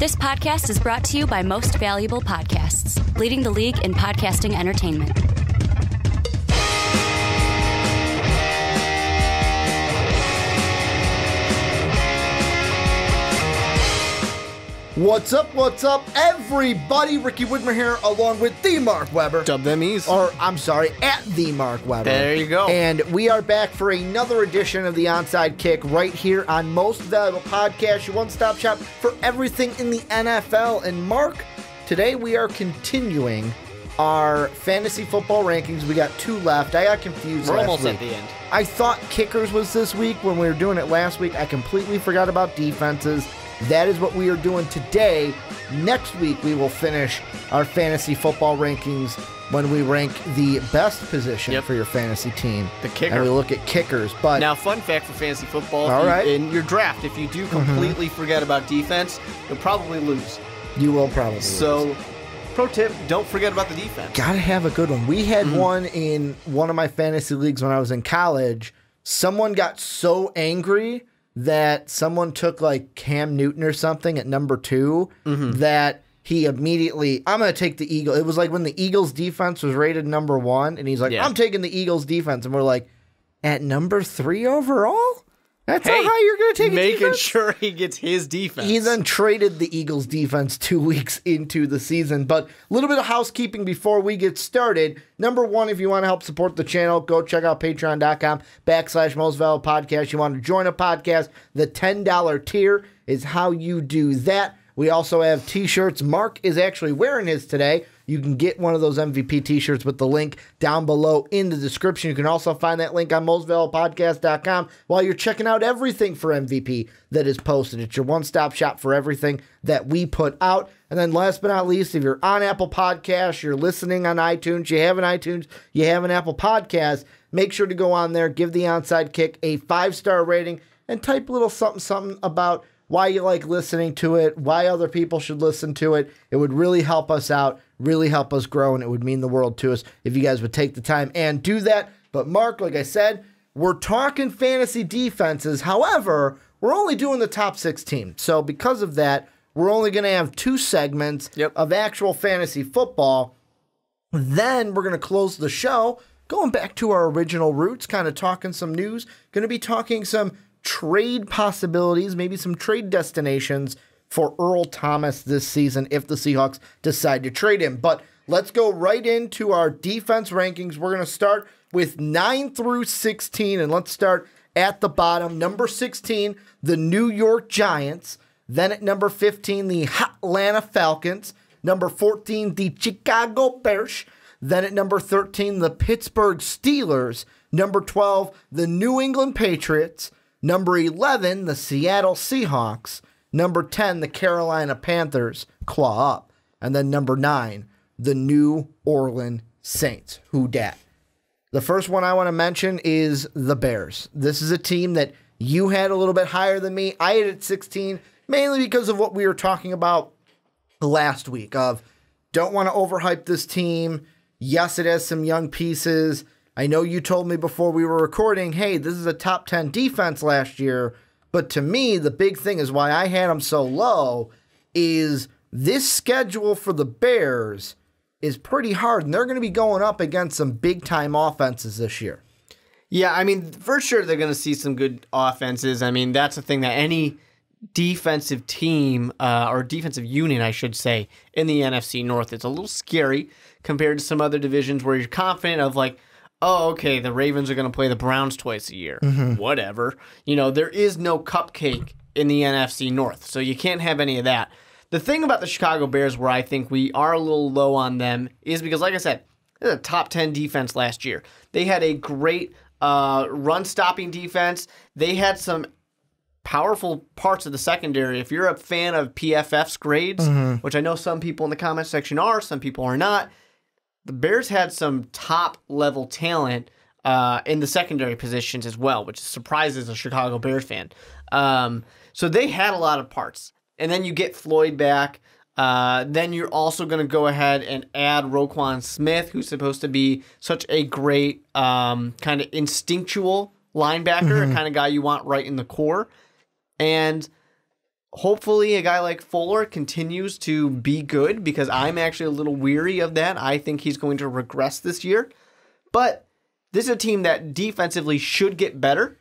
This podcast is brought to you by Most Valuable Podcasts, leading the league in podcasting entertainment. What's up, everybody? Ricky Widmer here, along with the Mark Weber. Dub them ease. Or, I'm sorry, at the Mark Weber. There you go. And we are back for another edition of the Onside Kick right here on Most Valuable Podcast, your one-stop shop for everything in the NFL. And Mark, today we are continuing our fantasy football rankings. We got two left. I got confused We're last almost week. at the end. I thought kickers was this week when we were doing it last week. I completely forgot about defenses. That is what we are doing today. Next week, we will finish our fantasy football rankings when we rank the best position for your fantasy team. The kicker. And we look at kickers. But now, fun fact for fantasy football. All right. In your draft, if you do completely forget about defense, you'll probably lose. You will probably lose. Pro tip, don't forget about the defense. Gotta have a good one. We had one in one of my fantasy leagues when I was in college. Someone got so angry that someone took like Cam Newton or something at number 2 that he immediately, I'm going to take the Eagles. It was like when the Eagles defense was rated number 1 and he's like, I'm taking the Eagles defense. And we're like, at number 3 overall? That's how high you're going to take it. Making sure he gets his defense. He then traded the Eagles defense 2 weeks into the season. But a little bit of housekeeping before we get started. Number one, if you want to help support the channel, go check out patreon.com/Most Valuable Podcast. You want to join a podcast, the $10 tier is how you do that. We also have t-shirts. Mark is actually wearing his today. You can get one of those MVP t-shirts with the link down below in the description. You can also find that link on mostvaluablepodcast.com while you're checking out everything for MVP that is posted. It's your one-stop shop for everything that we put out. And then last but not least, if you're on Apple Podcasts, you're listening on iTunes, you have an iTunes, you have an Apple Podcast, make sure to go on there, give the Onside Kick a 5-star rating, and type a little something about why you like listening to it, why other people should listen to it. It would really help us out, really help us grow, and it would mean the world to us if you guys would take the time and do that. But Mark, like I said, we're talking fantasy defenses. However, we're only doing the top 16. So because of that, we're only going to have 2 segments of actual fantasy football. Then we're going to close the show, going back to our original roots, kind of talking some news, going to be talking some trade possibilities, maybe some trade destinations for Earl Thomas this season if the Seahawks decide to trade him. But let's go right into our defense rankings. We're going to start with 9 through 16, and let's start at the bottom. Number 16, the New York Giants. Then at number 15, the Atlanta Falcons. Number 14, the Chicago Bears. Then at number 13, the Pittsburgh Steelers. Number 12, the New England Patriots. Number 11, the Seattle Seahawks. Number 10, the Carolina Panthers. Claw up. And then number 9, the New Orleans Saints. Who dat? The first one I want to mention is the Bears. This is a team that you had a little bit higher than me. I had it at 16, mainly because of what we were talking about last week of don't want to overhype this team. Yes, it has some young pieces. I know you told me before we were recording, hey, this is a top 10 defense last year. But to me, the big thing is why I had them so low is this schedule for the Bears is pretty hard. And they're going to be going up against some big-time offenses this year. Yeah, I mean, for sure they're going to see some good offenses. I mean, that's the thing that any defensive team, or defensive unit, I should say, in the NFC North, it's a little scary compared to some other divisions where you're confident of like, oh, okay, the Ravens are going to play the Browns twice a year. Whatever. You know, there is no cupcake in the NFC North, so you can't have any of that. The thing about the Chicago Bears where I think we are a little low on them is because, like I said, they're a top 10 defense last year. They had a great run-stopping defense. They had some powerful parts of the secondary. If you're a fan of PFF's grades, which I know some people in the comment section are, some people are not, the Bears had some top-level talent in the secondary positions as well, which surprises a Chicago Bears fan. So they had a lot of parts. And then you get Floyd back. Then you're also going to go ahead and add Roquan Smith, who's supposed to be such a great kind of instinctual linebacker, a kind of guy you want right in the core. And hopefully a guy like Fuller continues to be good, because I'm actually a little weary of that. I think he's going to regress this year. But this is a team that defensively should get better.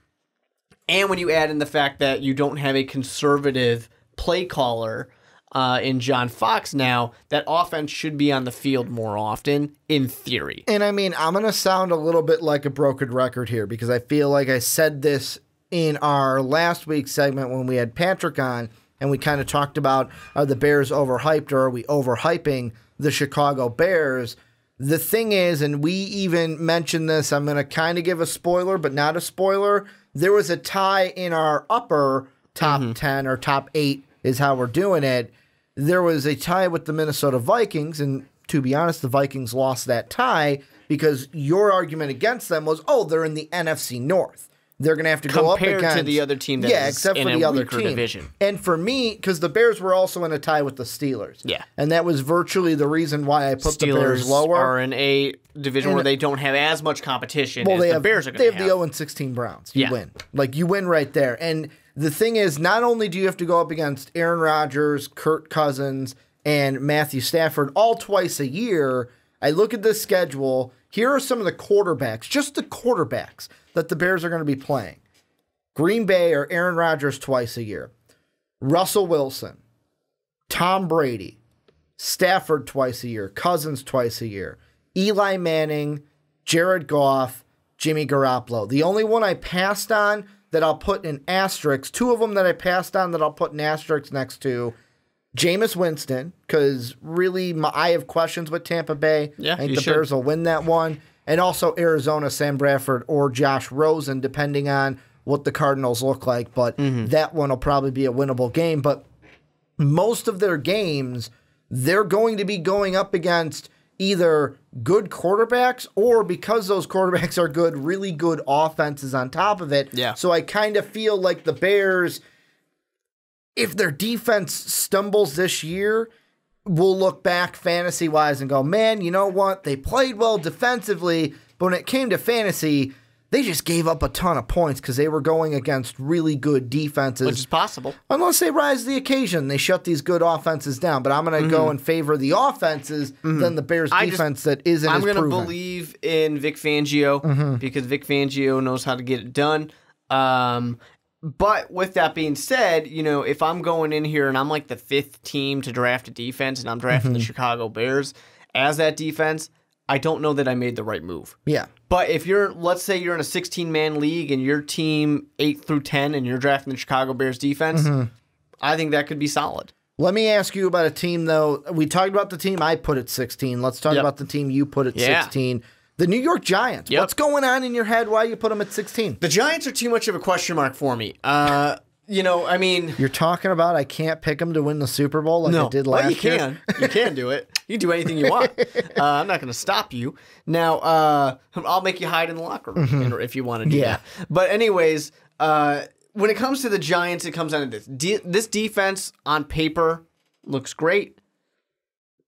And when you add in the fact that you don't have a conservative play caller in John Fox now, that offense should be on the field more often, in theory. And I mean, I'm going to sound a little bit like a broken record here, because I feel like I said this in our last week's segment when we had Patrick on, and we kind of talked about, are the Bears overhyped, or are we overhyping the Chicago Bears? The thing is, and we even mentioned this, I'm going to kind of give a spoiler, but not a spoiler. There was a tie in our upper top 10 or top 8 is how we're doing it. There was a tie with the Minnesota Vikings, and to be honest, the Vikings lost that tie because your argument against them was, oh, they're in the NFC North. They're going to have to go up against... Compared to the other team that is except in for a the other weaker team. division. And for me, because the Bears were also in a tie with the Steelers. Yeah. And that was virtually the reason why I put the Bears lower. Are in a division where they don't have as much competition as the Bears are going to have. They have the 0-16 Browns. You Yeah. win. Like, you win right there. And the thing is, not only do you have to go up against Aaron Rodgers, Kirk Cousins, and Matthew Stafford all twice a year, I look at this schedule. Here are some of the quarterbacks, just the quarterbacks, that the Bears are going to be playing. Green Bay or Aaron Rodgers twice a year. Russell Wilson, Tom Brady, Stafford twice a year, Cousins twice a year, Eli Manning, Jared Goff, Jimmy Garoppolo. The only one I passed on that I'll put an asterisk, two of them that I passed on that I'll put an asterisk next to, Jameis Winston, because really I have questions with Tampa Bay. Yeah, I think the Bears will win that one. And also Arizona, Sam Bradford or Josh Rosen, depending on what the Cardinals look like. But that one will probably be a winnable game. But most of their games, they're going to be going up against either good quarterbacks or, because those quarterbacks are good, really good offenses on top of it. Yeah. So I kind of feel like the Bears, if their defense stumbles this year, we'll look back fantasy-wise and go, man, you know what? They played well defensively, but when it came to fantasy, they just gave up a ton of points because they were going against really good defenses. Which is possible. Unless they rise to the occasion. They shut these good offenses down. But I'm going to go in favor of the offenses than the Bears' defense that isn't as proven. I'm going to believe in Vic Fangio because Vic Fangio knows how to get it done. But with that being said, you know, if I'm going in here and I'm like the 5th team to draft a defense and I'm drafting the Chicago Bears as that defense, I don't know that I made the right move. Yeah. But if let's say you're in a 16-man league and your team 8 through 10 and you're drafting the Chicago Bears defense, I think that could be solid. Let me ask you about a team, though. We talked about the team I put at 16. Let's talk about the team you put at 16. The New York Giants. Yep. What's going on in your head? Why you put them at 16? The Giants are too much of a question mark for me. You know, I mean... You're talking about I can't pick them to win the Super Bowl like I did last year? Well, you can. You can do it. You can do anything you want. I'm not going to stop you. Now, I'll make you hide in the locker room if you want to do that. But anyways, when it comes to the Giants, it comes down to this. This defense on paper looks great,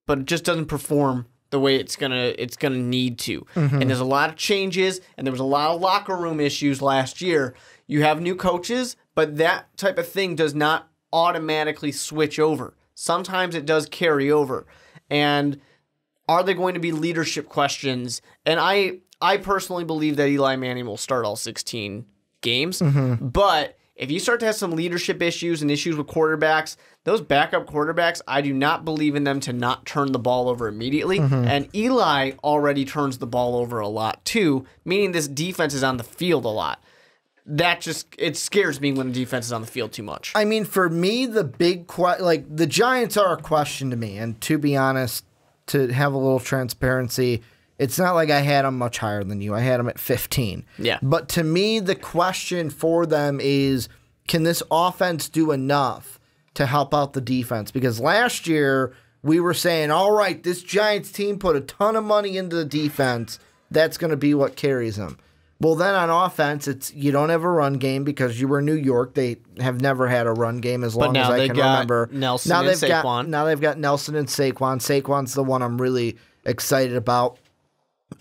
but it just doesn't perform the way it's gonna need to. And there's a lot of changes, and there was a lot of locker room issues last year. You have new coaches, but that type of thing does not automatically switch over. Sometimes it does carry over. And are there going to be leadership questions? And I personally believe that Eli Manning will start all 16 games. But if you start to have some leadership issues and issues with quarterbacks, those backup quarterbacks, I do not believe in them to not turn the ball over immediately. And Eli already turns the ball over a lot too, meaning this defense is on the field a lot. It scares me when the defense is on the field too much. I mean, for me, the the Giants are a question to me. And to be honest, to have a little transparency, it's not like I had them much higher than you. I had them at 15. Yeah. But to me, the question for them is, can this offense do enough to help out the defense? Because last year, we were saying, all right, this Giants team put a ton of money into the defense. That's going to be what carries them. Well, then on offense, you don't have a run game because you were New York. They have never had a run game as long as I can remember. Nelson and Saquon. Now they've got Nelson and Saquon. Saquon's the one I'm really excited about.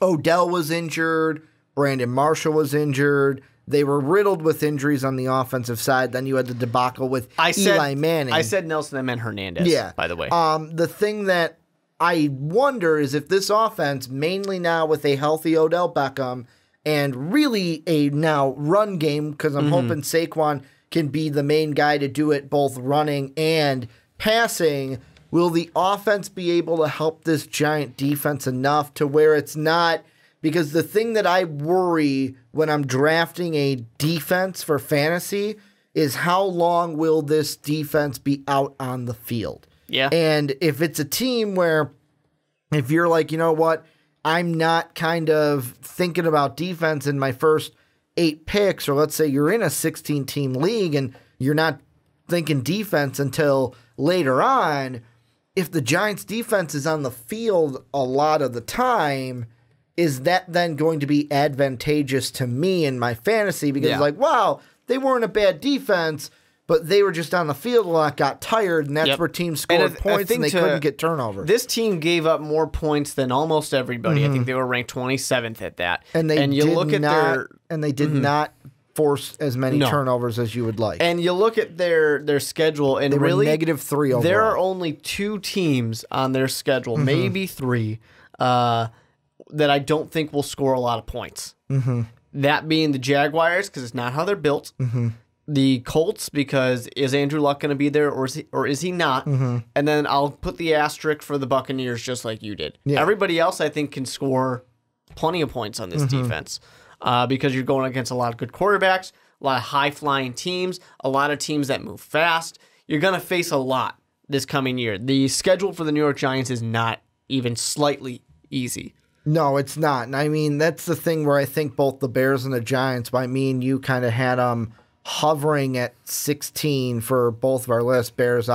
Odell was injured. Brandon Marshall was injured. They were riddled with injuries on the offensive side. Then you had the debacle with Eli Manning. I said Nelson, I meant Hernandez, by the way. The thing that I wonder is if this offense, mainly now with a healthy Odell Beckham and really a now run game, because I'm hoping Saquon can be the main guy to do it both running and passing, will the offense be able to help this Giant defense enough to where it's not... Because the thing that I worry when I'm drafting a defense for fantasy is how long will this defense be out on the field? Yeah. And if it's a team where, if you're like, you know what, I'm not kind of thinking about defense in my first 8 picks, or let's say you're in a 16-team league and you're not thinking defense until later on, if the Giants' defense is on the field a lot of the time, is that then going to be advantageous to me in my fantasy? Because like, wow, they weren't a bad defense, but they were just on the field a lot, got tired, and that's where teams scored points and they couldn't get turnovers. This team gave up more points than almost everybody. I think they were ranked 27th at that. And they did not force as many turnovers as you would like. And you look at their schedule, and they were really -3 overall. There are only 2 teams on their schedule, maybe 3, that I don't think will score a lot of points. That being the Jaguars, because it's not how they're built. The Colts, because is Andrew Luck going to be there or is he not? And then I'll put the asterisk for the Buccaneers just like you did. Everybody else I think can score plenty of points on this defense because you're going against a lot of good quarterbacks, a lot of high-flying teams, a lot of teams that move fast. You're going to face a lot this coming year. The schedule for the New York Giants is not even slightly easy. No, it's not. And I mean, that's the thing where I think both the Bears and the Giants, by me and you, kind of had them hovering at 16 for both of our lists. Bears,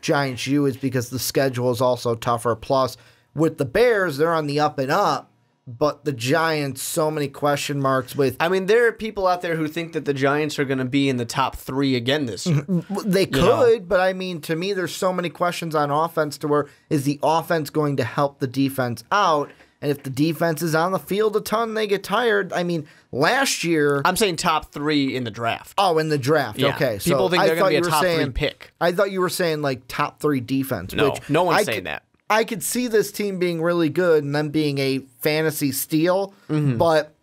Giants, you, is because the schedule is also tougher. Plus, with the Bears, they're on the up and up, but the Giants, so many question marks with... I mean, there are people out there who think that the Giants are going to be in the top 3 again this year. They could, but I mean, to me, there's so many questions on offense to where is the offense going to help the defense out? And if the defense is on the field a ton, they get tired. I mean, last year... I'm saying top 3 in the draft. Oh, in the draft. Yeah. Okay. People think they're going to be a top 3 pick. I thought you were saying like top 3 defense. No one's saying that. I could see this team being really good and them being a fantasy steal, but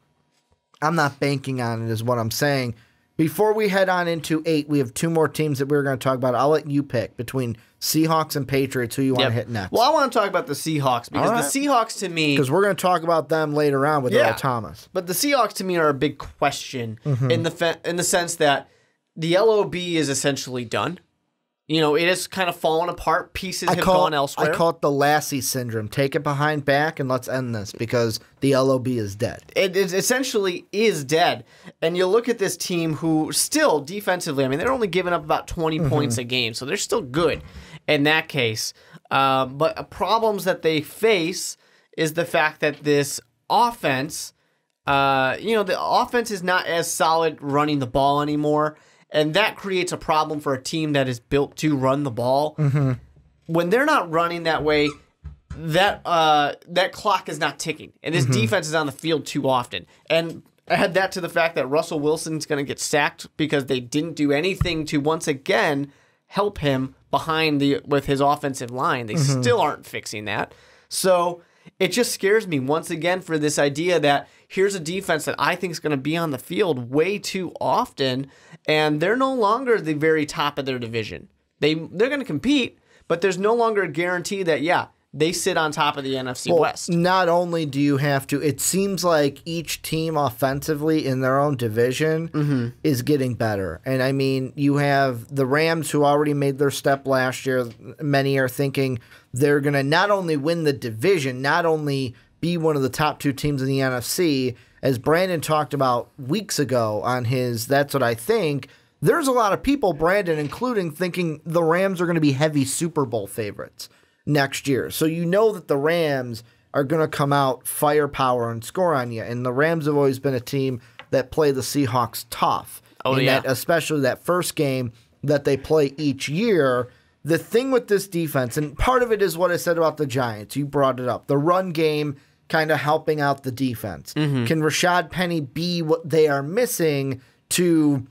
I'm not banking on it is what I'm saying. Before we head on into 8, we have 2 more teams that we're going to talk about. I'll let you pick between Seahawks and Patriots who you want to hit next. Well, I want to talk about the Seahawks because the Seahawks to me... Because we're going to talk about them later on with Earl Thomas. But the Seahawks to me are a big question in the sense that the LOB is essentially done. You know, it has kind of fallen apart. Pieces have gone elsewhere. I call it the Lassie syndrome. Take it behind back and let's end this because the LOB is dead. It essentially is dead. And you look at this team who still defensively, I mean, they're only giving up about 20 points a game, so they're still good in that case. But problems that they face is the fact that this offense, the offense is not as solid running the ball anymore. And that creates a problem for a team that is built to run the ball. When they're not running that way, that clock is not ticking. And this defense is on the field too often. And add that to the fact that Russell Wilson's going to get sacked because they didn't do anything to, once again, help him with his offensive line. They still aren't fixing that. So it just scares me once again for this idea that here's a defense that I think is going to be on the field way too often, and they're no longer the very top of their division. They're going to compete, but there's no longer a guarantee that, they sit on top of the NFC West. Not only do you have to, it seems like each team offensively in their own division is getting better. And I mean, you have the Rams who already made their step last year. Many are thinking they're going to not only win the division, not only be one of the top 2 teams in the NFC, as Brandon talked about weeks ago on his That's What I Think, there's a lot of people, Brandon including, thinking the Rams are going to be heavy Super Bowl favorites next year. So you know that the Rams are going to come out firepower and score on you. And the Rams have always been a team that play the Seahawks tough. That, especially that first game that they play each year. The thing with this defense, and part of it is what I said about the Giants. You brought it up. The run game kind of helping out the defense? Mm-hmm. Can Rashad Penny be what they are missing to,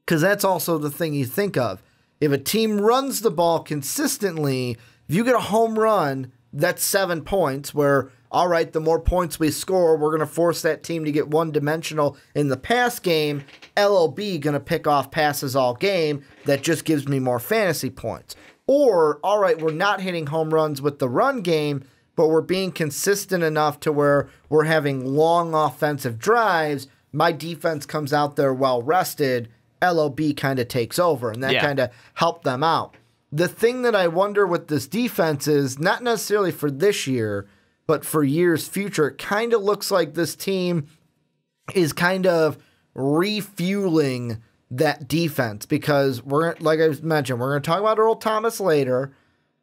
because that's also the thing you think of. If a team runs the ball consistently, if you get a home run, that's 7 points where, all right, the more points we score, we're going to force that team to get one-dimensional in the pass game. LOB going to pick off passes all game. That just gives me more fantasy points. Or, all right, we're not hitting home runs with the run game, but we're being consistent enough to where we're having long offensive drives. My defense comes out there well-rested. LOB kind of takes over, and that kind of helped them out. The thing that I wonder with this defense is, not necessarily for this year, but for years future, it kind of looks like this team is kind of refueling that defense, because like I mentioned, we're going to talk about Earl Thomas later.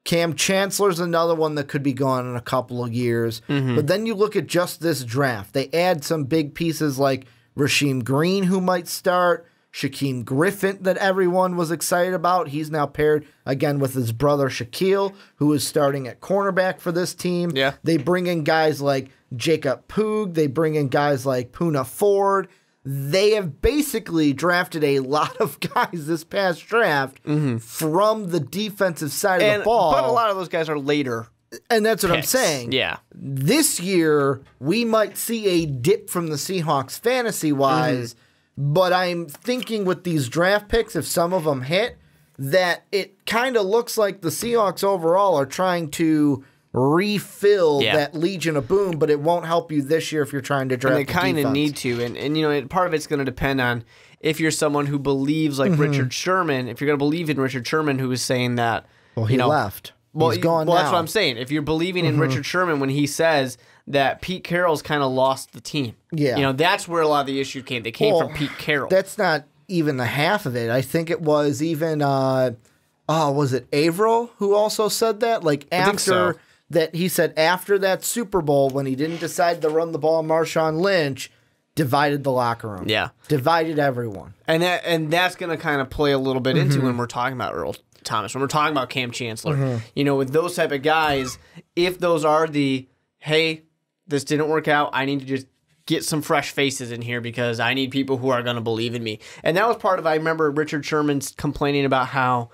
Cam Chancellor's another one that could be gone in a couple of years. Mm-hmm. But then you look at just this draft. They add some big pieces like Rasheem Green, who might start, Shaquem Griffin, that everyone was excited about. He's now paired again with his brother Shaquille, who is starting at cornerback for this team. Yeah. They bring in guys like Jacob Puig. They bring in guys like Poona Ford. They have basically drafted a lot of guys this past draft from the defensive side of the ball. But a lot of those guys are later. And that's what picks. I'm saying. Yeah. This year, we might see a dip from the Seahawks fantasy-wise, but I'm thinking with these draft picks, if some of them hit, that it kind of looks like the Seahawks overall are trying to refill that Legion of Boom, but it won't help you this year if you're trying to draft. And they kind of need to, and you know, part of it's going to depend on if you're someone who believes like Richard Sherman. If you're going to believe in Richard Sherman, who is saying that, well, he left. Well, he's gone now. That's what I'm saying. If you're believing in Richard Sherman when he says that Pete Carroll's kind of lost the team, you know, that's where a lot of the issues came. They came from Pete Carroll. That's not even the half of it. I think it was even, was it Averill who also said that? Like after that, he said after that Super Bowl when he didn't decide to run the ball, Marshawn Lynch divided the locker room. Yeah, divided everyone. And that's going to kind of play a little bit into when we're talking about Earl Thomas, when we're talking about Cam Chancellor. You know, with those type of guys, if those are the, hey, this didn't work out, I need to just get some fresh faces in here because I need people who are going to believe in me. And that was part of, I remember Richard Sherman's complaining about how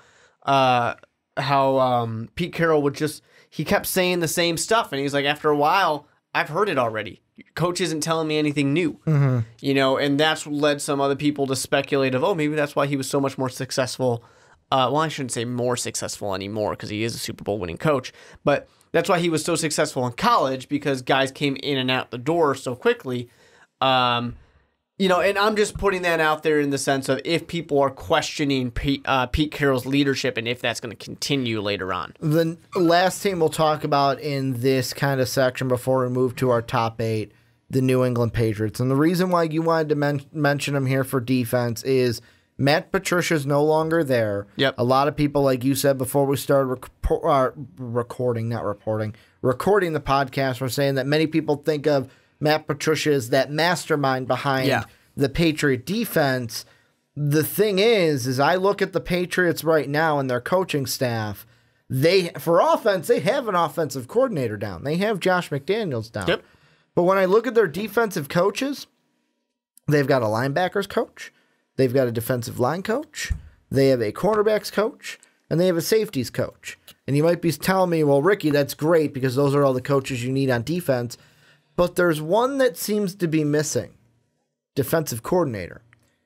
Pete Carroll would just, he kept saying the same stuff. And he's like, after a while, I've heard it already. Coach isn't telling me anything new. You know, and that's led some other people to speculate of, oh, maybe that's why he was so much more successful. Well, I shouldn't say more successful anymore because he is a Super Bowl winning coach. But that's why he was so successful in college, because guys came in and out the door so quickly. You know, and I'm just putting that out there in the sense of if people are questioning Pete Carroll's leadership and if that's going to continue later on. The last team we'll talk about in this kind of section before we move to our top 8, the New England Patriots. And the reason why you wanted to mention them here for defense is Matt Patricia's no longer there. Yep. A lot of people, like you said before we started recording the podcast, were saying that many people think of Matt Patricia as that mastermind behind the Patriot defense. The thing is I look at the Patriots right now and their coaching staff. For offense, they have an offensive coordinator down. They have Josh McDaniels down. Yep. But when I look at their defensive coaches, they've got a linebackers coach. They've got a defensive line coach, they have a cornerbacks coach, and they have a safeties coach. And you might be telling me, well, Ricky, that's great because those are all the coaches you need on defense. But there's one that seems to be missing, defensive coordinator.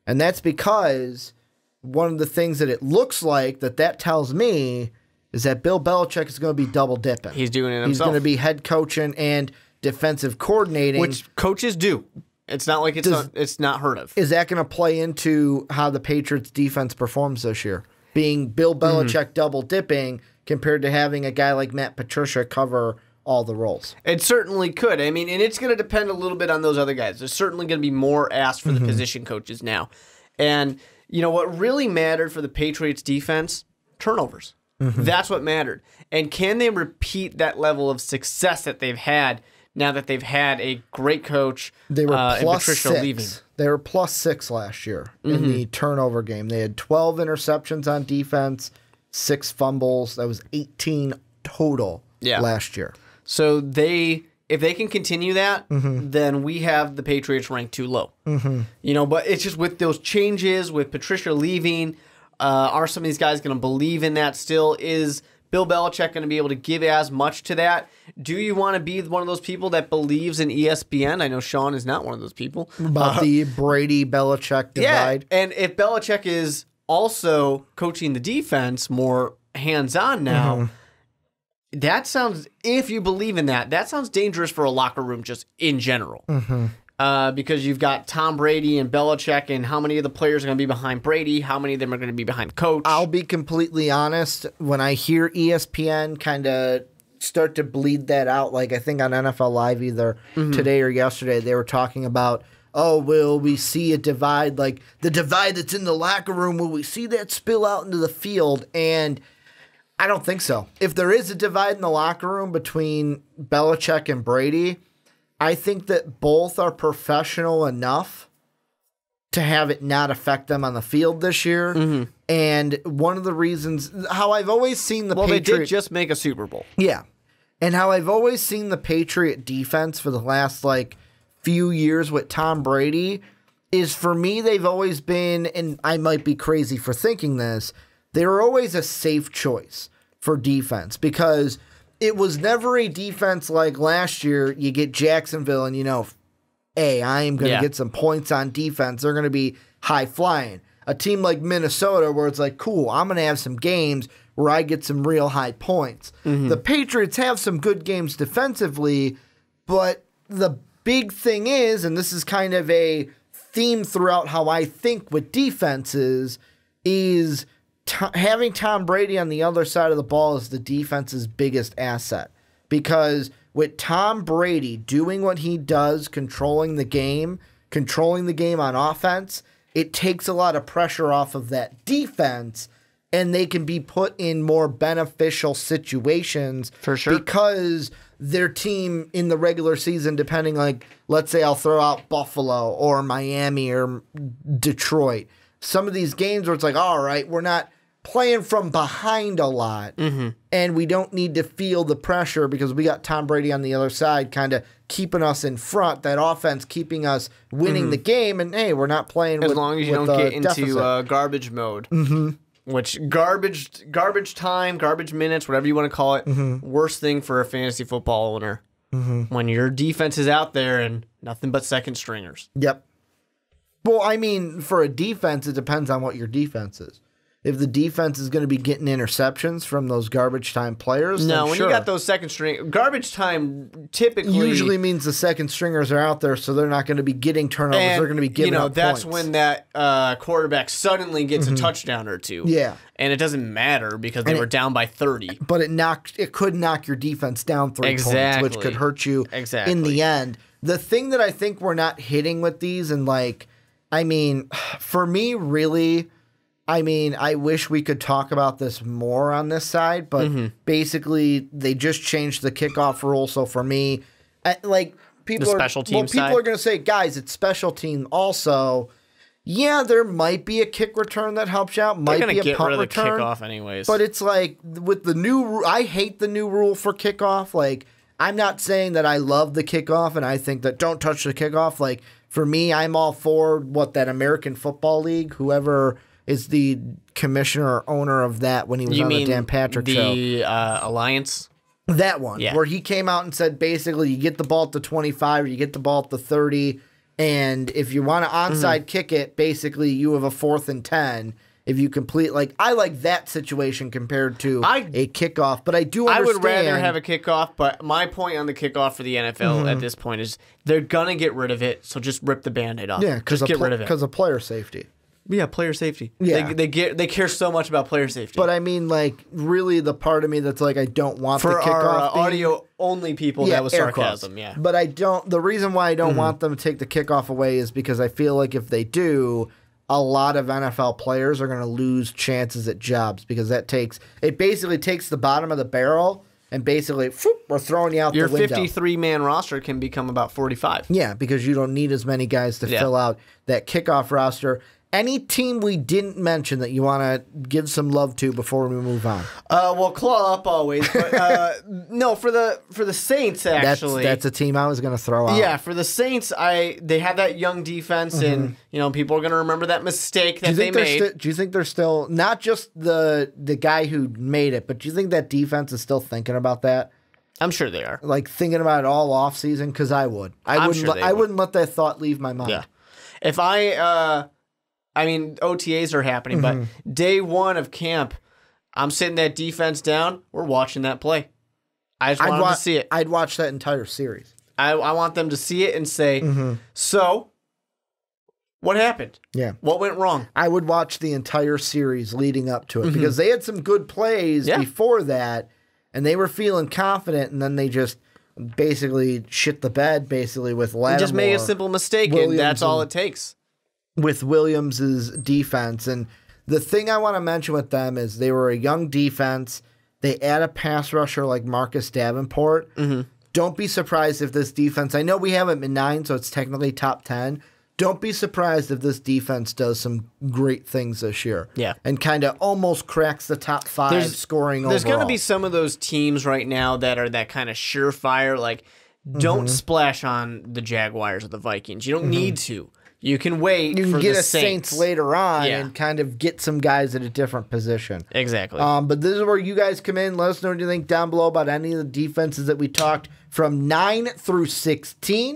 And that's because one of the things that it looks like that tells me is that Bill Belichick is going to be double dipping. He's doing it himself. He's going to be head coaching and defensive coordinating. Which coaches do. It's not like it's not heard of. Is that going to play into how the Patriots defense performs this year? Being Bill Belichick double dipping compared to having a guy like Matt Patricia cover all the roles. It certainly could. I mean, and it's going to depend a little bit on those other guys. There's certainly going to be more asked for the position coaches now. And, you know, what really mattered for the Patriots defense? Turnovers. That's what mattered. And can they repeat that level of success that they've had now that they've had a great coach? They were and Patricia leaving. They were +6 last year in the turnover game. They had 12 interceptions on defense, 6 fumbles. That was 18 total last year. So they If they can continue that, then we have the Patriots ranked too low. But it's just with those changes, with Patricia leaving, are some of these guys going to believe in that still? Is Bill Belichick going to be able to give as much to that? Do you want to be one of those people that believes in ESPN? I know Sean is not one of those people. About the Brady-Belichick divide. Yeah, and if Belichick is also coaching the defense more hands-on now, that sounds, if you believe in that, that sounds dangerous for a locker room just in general. Because you've got Tom Brady and Belichick, and how many of the players are going to be behind Brady? How many of them are going to be behind coach? I'll be completely honest. When I hear ESPN kind of start to bleed that out, like I think on NFL Live either today or yesterday, they were talking about, oh, will we see a divide, like the divide that's in the locker room, will we see that spill out into the field? And I don't think so. If there is a divide in the locker room between Belichick and Brady, I think that both are professional enough to have it not affect them on the field this year. And one of the reasons, how I've always seen the Patriot... they did just make a Super Bowl. Yeah. And how I've always seen the Patriot defense for the last, few years with Tom Brady is, for me, they've always been, and I might be crazy for thinking this, they were always a safe choice for defense because it was never a defense like last year. You get Jacksonville and, hey, I am going to get some points on defense. They're going to be high flying. A team like Minnesota where it's like, cool, I'm going to have some games where I get some real high points. The Patriots have some good games defensively, but the big thing is, and this is kind of a theme throughout how I think with defenses, is having Tom Brady on the other side of the ball is the defense's biggest asset. Because with Tom Brady doing what he does, controlling the game on offense, it takes a lot of pressure off of that defense, and they can be put in more beneficial situations. For sure. Because their team in the regular season, depending, let's say I'll throw out Buffalo or Miami or Detroit. Some of these games where it's like, all right, we're not playing from behind a lot, and we don't need to feel the pressure because we got Tom Brady on the other side kind of keeping us in front, that offense keeping us winning the game, and hey, we're not playing as long as you don't get into garbage mode. Which garbage time, garbage minutes, whatever you want to call it, worst thing for a fantasy football owner. When your defense is out there and nothing but second stringers. Yep. Well, I mean, for a defense, it depends on what your defense is. If the defense is going to be getting interceptions from those garbage time players, no, then when sure. you got those second string garbage time, typically usually means the second stringers are out there, so they're not going to be getting turnovers. They're going to be giving up that's points. when that quarterback suddenly gets a touchdown or two. Yeah, and it doesn't matter because they were down by 30. But it could knock your defense down 3 points, which could hurt you in the end. The thing that I think we're not hitting with these, and for me, really. I wish we could talk about this more on this side, but basically they just changed the kickoff rule. So for me, people are going to say, guys, it's special team also. Yeah, there might be a kick return that helps you out. Might be a punt return. Kickoff anyways. But it's with the new, I hate the new rule for kickoff. I'm not saying that I love the kickoff and I think that don't touch the kickoff. For me, I'm all for that American Football League, whoever is the commissioner or owner of that when he was on the Dan Patrick show. The Alliance? That one, where he came out and said basically you get the ball at the 25 or you get the ball at the 30, and if you want to onside kick it, basically you have a 4th and 10. If you complete, I like that situation compared to a kickoff, but I do understand. I would rather have a kickoff, but my point on the kickoff for the NFL at this point is they're going to get rid of it, so just rip the Band-Aid off. Yeah, just get rid of it. Because of player safety. Yeah, player safety. Yeah. They care so much about player safety. But really the part of me that's I don't want the kickoff. For our audio-only people, that was sarcasm, yeah. But the reason why I don't want them to take the kickoff away is because I feel like if they do, a lot of NFL players are going to lose chances at jobs because it basically takes the bottom of the barrel and basically, we're throwing you out the window. Your 53-man roster can become about 45. Yeah, because you don't need as many guys to fill out that kickoff roster. Any team we didn't mention that you want to give some love to before we move on? Well, claw up always. But, no, for the Saints, actually. That's a team I was going to throw out. Yeah, for the Saints, they have that young defense, and people are going to remember that mistake that they made. Do you think they're still, not just the guy who made it, but do you think that defense is still thinking about that? I'm sure they are. Like thinking about it all off season? Because I would. I wouldn't let that thought leave my mind. Yeah. If OTAs are happening, but day one of camp, I'm sitting that defense down. We're watching that play. I just want them to see it. I'd watch that entire series. I want them to see it and say, so, what happened? Yeah. What went wrong? I would watch the entire series leading up to it because they had some good plays before that, and they were feeling confident, and then they just basically shit the bed with Lattimore. Just made a simple mistake, and that's all it takes. With Williams' defense. And the thing I want to mention with them is they were a young defense. They add a pass rusher like Marcus Davenport. Don't be surprised if this defense, I know we have them in 9, so it's technically top 10. Don't be surprised if this defense does some great things this year. Yeah. And kind of almost cracks the top 5 scoring There's overall. going to be some of those teams right now that are that kind of surefire, like, don't splash on the Jaguars or the Vikings. You don't need to. You can wait. You can for get the a Saints later on and kind of get some guys at a different position. Exactly. But this is where you guys come in. Let us know what you think down below about any of the defenses that we talked from 9 through 16.